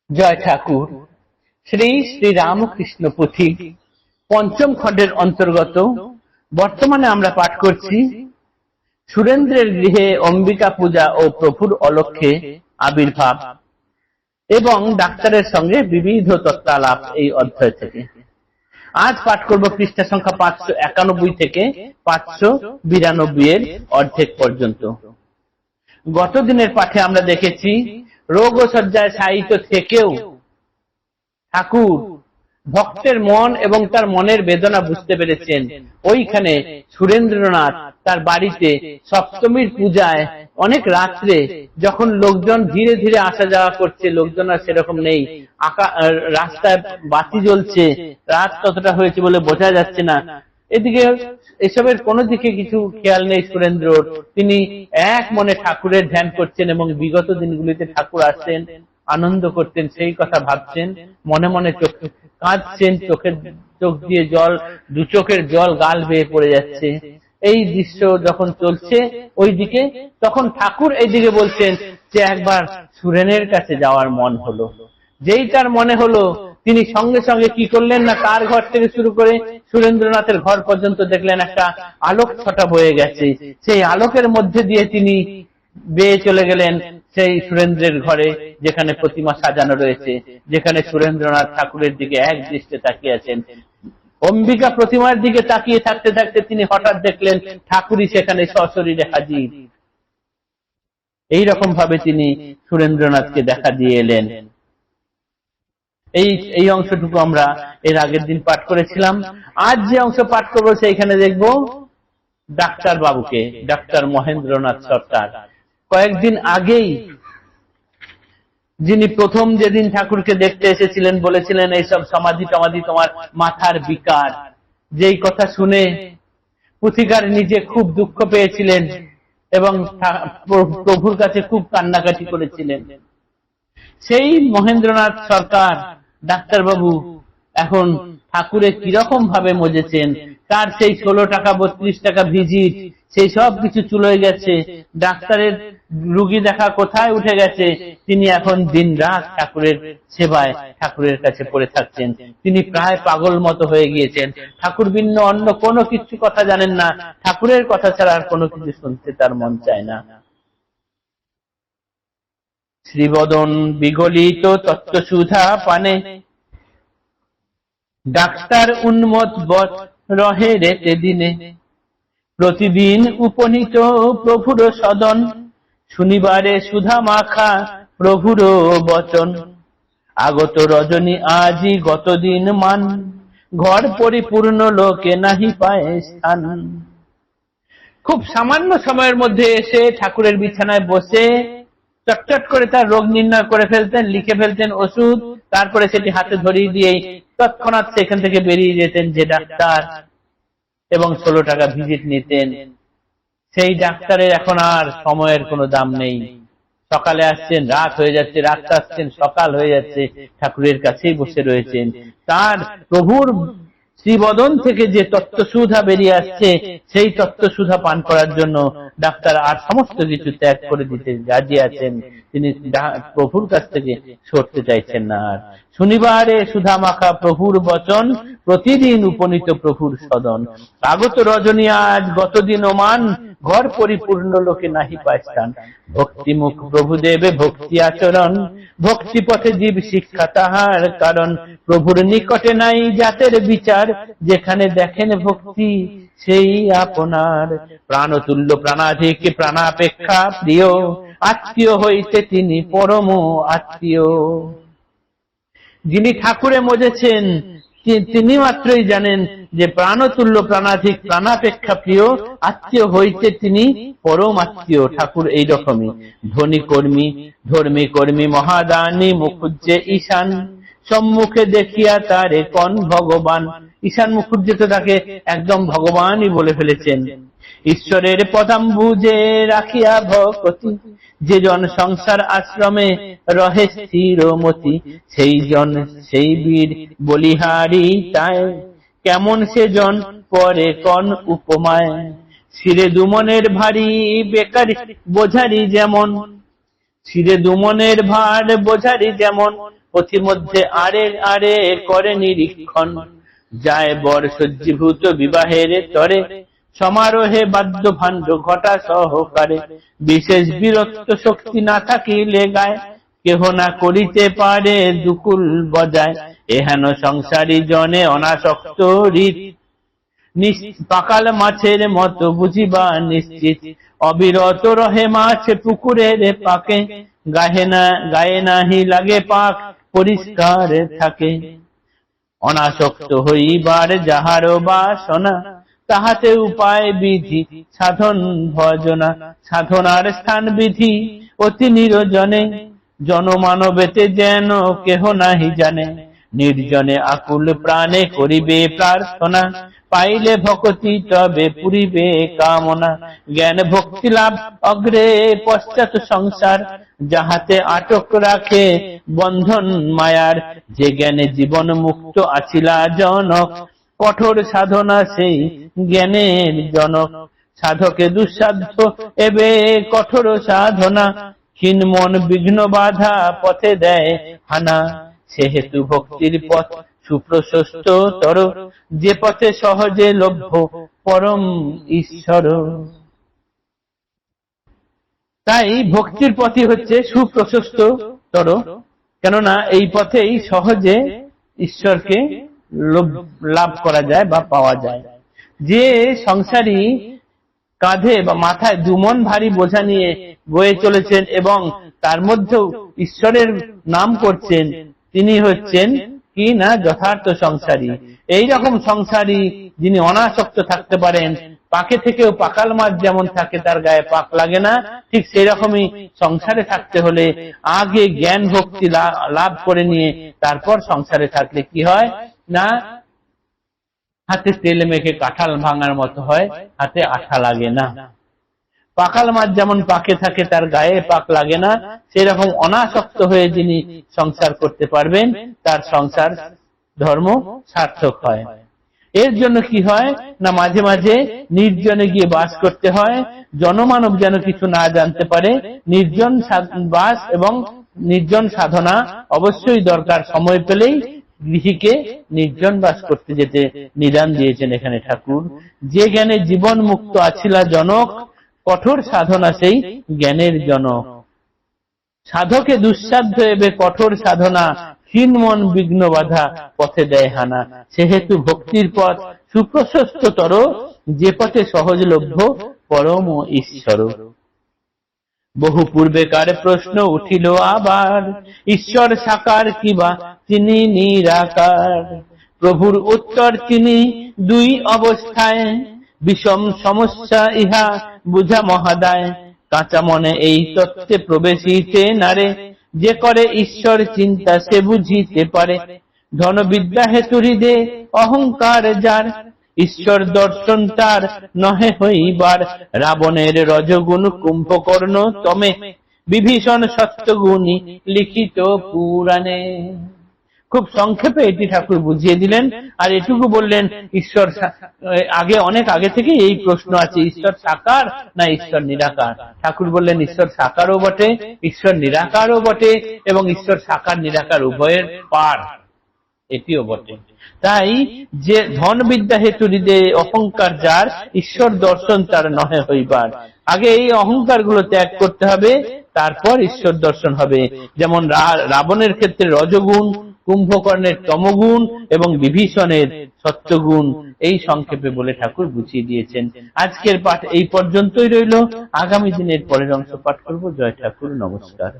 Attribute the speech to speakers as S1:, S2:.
S1: জয় ঠাকুর। শ্রী শ্রী রামকৃষ্ণ পুঁথি পঞ্চম খণ্ডের অন্তর্গত বর্তমানে আমরা পাঠ করছি সুরেন্দ্রের গৃহে অম্বিকা পূজা ও প্রভুর অলক্ষ্যে আবির্ভাব এবং ডাক্তারের সঙ্গে বিবিধ তত্ত্বালাপ এই অধ্যায় থেকে। আজ পাঠ করব পৃষ্ঠা সংখ্যা 591 থেকে 592 এর অর্ধেক পর্যন্ত। গত দিনের পাঠে আমরা দেখেছি রোগ ও শয্যায় শায়িত থেকেও ঠাকুর ভক্তের মন এবং তার মনের বেদনা বুঝতে পেরেছেন। ওইখানে সুরেন্দ্রনাথ তার বাড়িতে সপ্তমীর পূজায় অনেক রাত্রে যখন লোকজন ধীরে ধীরে আসা যাওয়া করছে, লোকজন আর সেরকম নেই, রাস্তায় বাতি জ্বলছে, রাত কতটা হয়েছে বলে বোঝা যাচ্ছে না, এদিকে এসবের কোনো দিকে কিছু খেয়াল নেই সুরেন্দ্রর। তিনি এক মনে ঠাকুরের ধ্যান করছেন এবং বিগত দিনগুলিতে ঠাকুর আসতেন, আনন্দ করতেন, সেই কথা ভাবছেন, মনে মনে কাঁদছেন, চোখ দিয়ে জল, দু চোখের জল গাল বেয়ে পড়ে যাচ্ছে। এই দৃশ্য যখন চলছে ওইদিকে, তখন ঠাকুর এইদিকে বলছেন যে একবার সুরেনের কাছে যাওয়ার মন হলো। যেই তার মনে হলো তিনি সঙ্গে সঙ্গে কি করলেন না, তার ঘর থেকে শুরু করে সুরেন্দ্রনাথের ঘর পর্যন্ত দেখলেন একটা আলোক ছটা বয়ে গেছে। সেই আলোকের মধ্যে দিয়ে তিনি বেয়ে চলে গেলেন সেই সুরেন্দ্রের ঘরে, যেখানে প্রতিমা সাজানো রয়েছে, যেখানে সুরেন্দ্রনাথ ঠাকুরের দিকে এক দৃষ্টে তাকিয়ে আছেন। অম্বিকা প্রতিমার দিকে তাকিয়ে থাকতে থাকতে তিনি হঠাৎ দেখলেন ঠাকুরই সেখানে সশরীরে হাজির। এইরকম ভাবে তিনি সুরেন্দ্রনাথকে দেখা দিয়ে এলেন। এই অংশটুকু আমরা এর আগের দিন পাঠ করেছিলাম। আজ যে অংশ পাঠ করবো সেইখানে দেখব ডাক্তার বাবুকে, ডাক্তার মহেন্দ্রনাথ সরকার। কয়েকদিন আগেই যিনি প্রথম যেদিন ঠাকুরকে দেখতে এসেছিলেন বলেছিলেন এইসব সমাধি টমাধি তোমার মাথার বিকার। যেই কথা শুনে পুথিকার নিজে খুব দুঃখ পেয়েছিলেন এবং প্রভুর কাছে খুব কান্নাকাটি করেছিলেন। সেই মহেন্দ্রনাথ সরকার ডাক্তারবাবু এখন ঠাকুরে কিরকম ভাবে মজেছেন, তার সেই 16 টাকা 32 টাকা ভিজিট সেই সব কিছু চলে গেছে, ডাক্তারের রুগী দেখা কোথায় উঠে গেছে। তিনি এখন দিন রাত ঠাকুরের সেবায় ঠাকুরের কাছে পড়ে থাকছেন। তিনি প্রায় পাগল মতো হয়ে গিয়েছেন। ঠাকুর ভিন্ন অন্য কোনো কিছু কথা জানেন না, ঠাকুরের কথা ছাড়া আর কোনো কিছু শুনতে তার মন চায় না। শ্রীবদন বিগলিত তত্ত্বসুধা পানে ডাক্তার উন্মত বৎ রহে রেতে দিনে, প্রতিদিন উপনীত প্রভুর সদন, শনিবারে সুধা মাখা প্রভুর বচন, আগত রজনী আজি গতদিন মান, ঘর পরিপূর্ণ লোকে নাহি পায় স্থান। খুব সামান্য সময়ের মধ্যে এসে ঠাকুরের বিছানায় বসে চটচট করে তার রোগ নির্ণয় করে ফেলতেন, লিখে ফেলতেন ওষুধ, তারপরে সেটি হাতে ধরিয়ে দিয়ে তৎক্ষণাৎ সেখান থেকে বেরিয়ে যেতেন যে ডাক্তার, এবং 16 টাকা ভিজিট নিতেন। সেই ডাক্তারের এখন আর সময়ের কোনো দাম নেই। সকালে আসছেন, রাত হয়ে যাচ্ছে, রাত আসছেন, সকাল হয়ে যাচ্ছে, ঠাকুরের কাছেই বসে রয়েছেন। তার প্রভুর শ্রীবদন থেকে যে তত্ত্বসুধা বেরিয়ে আসছে সেই তত্ত্বসুধা পান করার জন্য ডাক্তার আর সমস্ত কিছু ত্যাগ করে দিতে রাজি আছেন। তিনি প্রভুর কাছ থেকে সরতে চাইছেন না। আর শনিবারে সুধা মাখা প্রভুর বচন, প্রতিদিন উপনীত প্রভুর সদন, আগত রজনী আজ গতদিন ওমান, ঘর পরিপূর্ণ লোকে নাহি পায় স্থান। ভক্তিমুখ প্রভুদেবে ভক্তি আচরণ, ভক্তি পথে জীব শিক্ষা তাহার কারণ, প্রভুর নিকটে নাই জাতের বিচার, যেখানে দেখেন ভক্তি সেই আপনার। প্রাণতুল্য প্রাণাধিক প্রাণাপেক্ষা প্রিয়, আত্মীয় হইতে তিনি পরম আত্মীয়। যিনি ঠাকুরে মজেছেন তিনি মাত্রই জানেন যে প্রাণতুল্য প্রাণাধিক প্রাণাপেক্ষা প্রিয়, আত্মীয় হইতে তিনি পরম আত্মীয়। ঠাকুর এইরকমই ধনী কর্মী, ধর্মী কর্মী, মহাদানী, মুখুজ্জে ঈশান, সম্মুখে দেখিয়া তারে কন ভগবান। ঈশান মুখুজ্জে তো তাকে একদম ভগবানই বলে ফেলেছেন। ঈশ্বরের পদাম্বুজে রাখিয়া ভকতি, যে জন সংসার আশ্রমে রহে স্থিরমতি, সেই জন সেই বীর বলিহারি তাই, কেমন সে জন পরে কন উপমায়। শিরে দুমনের ভারী বেকারি বোঝারি যেমন, শিরে দুমনের ভার বোঝারি যেমন, পথিমধ্যে আড়ে আড়ে করে নিরীক্ষণ, যায় বর সজ্জীভূত বিবাহের তরে, সমারোহে বাদ্য ভাণ্ড ঘটা সহকারে, বিশেষ বিরক্ত শক্তি না থাকিলে গায়, কেহ না করিতে পারে দুকুল বজায়, এহেন সংসারী জনে অনাসক্ত রীত, পাকাল মাছের মতো বুঝিবা নিশ্চিত, অবিরত রহে মাছ পুকুরের পাকে, গায়ে নাহি লাগে পাক পরিষ্কার থাকে, অনাসক্ত হইবার যাহার বাসনা, তাহাতে উপায় বিধি সাধন ভজনা, সাধনার স্থান বিধি অতি নিরজনে, জনমানবেতে যেন কেহ নাহি জানে, নির্জনে আকুল প্রাণে করিবে প্রার্থনা, পাইলে ভক্তি তবে পুরিবে কামনা, জ্ঞান ভক্তি লাভ অগ্রে পশ্চাৎ সংসার, যাহাতে আটক রাখে বন্ধন মায়ার, যে জ্ঞানে জীবন মুক্ত আছিলা জনক, কঠোর সাধনা সেই জ্ঞানের জনক, সাধকে দুঃসাধ্য এবে কঠোর সাধনা, ক্ষীণ মন বিঘ্ন বাধা পথে দেয় হানা, সেহেতু ভক্তির পথ সুপ্রশস্ত তর, যে পথে সহজে লভ্য পরম ঈশ্বর। তাই ভক্তির পথই হচ্ছে সুপ্রশস্ত তর, কেননা এই পথেই সহজে ঈশ্বরকে লাভ করা যায় বা পাওয়া যায়। যে সংসারী কাঁধে বা মাথায় দুমন ভারী বোঝা নিয়ে বয়ে চলেছেন এবং তার মধ্যেও ঈশ্বরের নাম করছেন, তিনি হচ্ছেন কি না যথার্থ সংসারী। এই রকম সংসারী যিনি অনাসক্ত থাকতে পারেন, পাকে থেকেও পাকাল মাছ যেমন থাকে তার গায়ে পাক লাগে না, ঠিক সেই রকমই সংসারে থাকতে হলে আগে জ্ঞান ভক্তি লাভ করে নিয়ে তারপর সংসারে থাকলে কি হয় না, হাতে তেল মেখে কাঁঠাল ভাঙার মতো হয়, হাতে আঠা লাগে না। পাকাল মাছ যেমন পাকে থাকে তার গায়ে পাক লাগে না, সেরকম অনাসক্ত হয়ে যিনি সংসার করতে পারবেন তার সংসার ধর্ম সার্থক হয়। এর জন্য কি হয় না, মাঝে মাঝে নির্জনে গিয়ে বাস করতে হয়, জনমানব যেন কিছু না জানতে পারে। নির্জন বাস এবং নির্জন সাধনা অবশ্যই দরকার। সময় পেলেই গৃহীকে নির্জন বাস করতে যেতে নিদান দিয়েছেন এখানে ঠাকুর। যে জ্ঞানে জীবন মুক্ত আছিলা জনক, কঠোর সাধনা সেই জ্ঞানের জনক। সাধকে দুঃসাধ্য এবে কঠোর সাধনা, ক্ষীণ মন বিঘ্ন বাধা পথে দেয় হানা, সেহেতু ভক্তির পথ সুপ্রশস্ততর, যে পথে সহজলভ্য পরম ঈশ্বর। বহু পূর্বেকার প্রশ্ন উঠিল আবার, ঈশ্বর সাকার কিবা তিনি নিরাকার। প্রভুর উত্তর তিনি দুই অবস্থায়, বিষম সমস্যা ইহা বুঝা মহাদায়। কাঁচা মনে এই তত্ত্বে প্রবেশিতে নারে, যে করে ঈশ্বর চিন্তা সে বুঝিতে পারে। ধন বিদ্যা হেতু হৃদে অহংকার যার, ঈশ্বর দর্শন তার নহে হইবার। রাবণের রজগুণ কুম্ভকর্ণ তমে, বিভীষণ সত্যগুণী লিখিত পুরাণে। খুব সংক্ষেপে এটি ঠাকুর বুঝিয়ে দিলেন। আর এটুকু বললেন, ঈশ্বর অনেক আগে থেকে এই প্রশ্ন আছে, ঈশ্বর সাকার না ঈশ্বর নিরাকার। ঠাকুর বললেন ঈশ্বর সাকারও বটে, ঈশ্বর নিরাকারও বটে, এবং ঈশ্বর সাকার নিরাকার উভয়ের পার, এটিও বটে। তাই যে ধন বিদ্যা হেতু হৃদয়ে অহংকার যার, ঈশ্বর দর্শন তার নহে হইবার। আগে এই অহংকার গুলো ত্যাগ করতে হবে, তারপর ঈশ্বর দর্শন হবে। যেমন রাবণের ক্ষেত্রে রজগুণ, কুম্ভকর্ণের তমগুণ এবং বিভীষণের সত্যগুণ, এই সংক্ষেপে বলে ঠাকুর বুঝিয়ে দিয়েছেন। আজকের পাঠ এই পর্যন্তই রইল। আগামী দিনের পরের অংশ পাঠ করব। জয় ঠাকুর, নমস্কার।